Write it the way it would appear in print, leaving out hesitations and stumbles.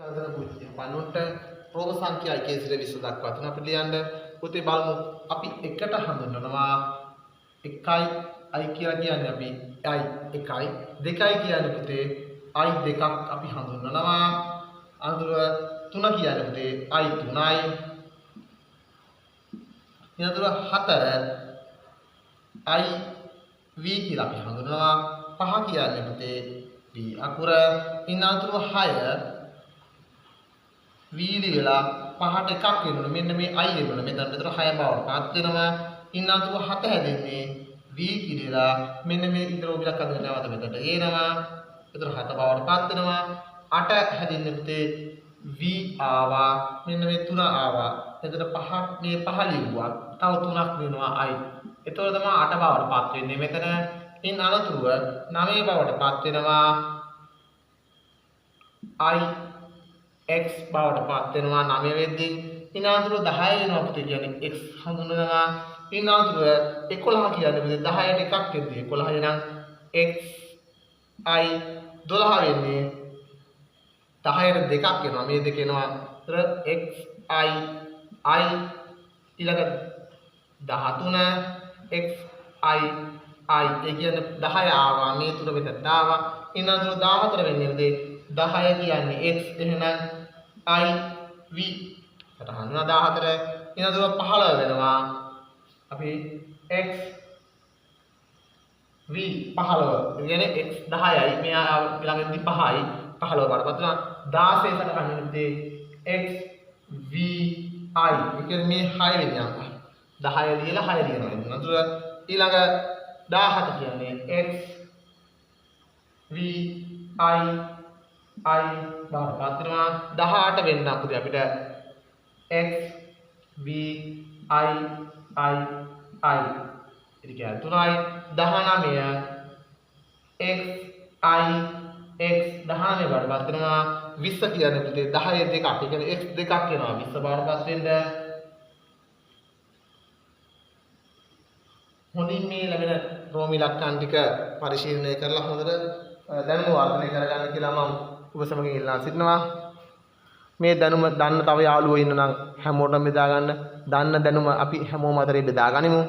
පණුන්ට රෝම සංඛ්‍යා 1 සිට 20 දක්වා තියෙනවා. අපි ලියන්න පුතේ බලමු. අපි එකට හඳුන්වනවා 1යි i කියලා කියන්නේ අපි i 1යි 2යි කියන්නේ පුතේ i 2ක් අපි හඳුන්වනවා. අඳුර 3 කියන්නේ පුතේ i 3යි. ඊළඟට 4 i v කියලා අපි හඳුන්වනවා. 5 කියන්නේ පුතේ v අකුර. ඊළඟට 6 වීලි වෙලා පහට එකක් වෙනවා. මෙන්න මේ i වෙනවා. මෙතන 6 බවට පත් වෙනවා. ඉන්නතුව 7 හැදෙන්නේ v කිරලා මෙන්න මේ ඉදර ඔබලක් අදගෙන නැවත මෙතනට එනවා. එතන 7 බවට පත් වෙනවා. 8 හැදෙන්නේ පුතේ v ආවා. මෙන්න මේ 3 ආවා. එතන 5 මේ 5 ලිව්වා. තව 3ක් වෙනවා i. එතකොට තමයි 8 බවට පත් වෙන්නේ මෙතන. ඉන් අනතුරුව 9 බවට පත් වෙනවා i x බවට පත් වෙනවා 9 වෙද්දී. ඊනාතුරු 10 වෙනවා පුතේ කියන්නේ x හඳුන්වනවා. ඊනාතුරු 11 කියන්නේ පුතේ 10ට එකක් වෙද්දී 11 නම් x i 12 වෙන්නේ 10ට දෙකක් වෙනවා. මේ දෙක එනවා. ඒතර x i ඊළඟ 13 x i ඒ කියන්නේ 10 ආවා. මේ තුන මෙතන ආවා. ඊනාතුරු 14 වෙන්නේ පුතේ 10 කියන්නේ x එහෙනම් i v සටහන 14 ඊනතුව 15 වෙනවා. අපි x v 15 කියන්නේ x 10යි මෙයා ළඟදී 5යි 15 වඩපත් වෙනවා. 16 සටහන ඉන්නේ x v i ඒ කියන්නේ මේ 6 වෙනි අංක 10 ලියලා 6 ලියනවා. ඊනතුව ඊළඟ 17 කියන්නේ x v i බවට පත් වෙනවා. 18 වෙන්න අපිට x v i ඉතින් කියන්නේ 3යි 19 x i x 19 බවට පත් වෙනවා. 20 කියන්නේ පුතේ 10 දෙකක්. ඒ කියන්නේ x දෙකක් වෙනවා 20 බවට පත් වෙන්න. හොඳින් මේ ලැබෙන රෝම ඉලක්කම් ටික පරිශීලනය කරලා හොඳට දැනුම වර්ධනය කරගන්න කියලා මම ඔබ සමගින් ඉල්ලා සිටිනවා. මේ දැනුම දන්න තව යාළුවෝ ඉන්න නම් හැමෝටම බෙදා ගන්න. දන්න දැනුම අපි හැමෝම අතරේ බෙදා ගනිමු.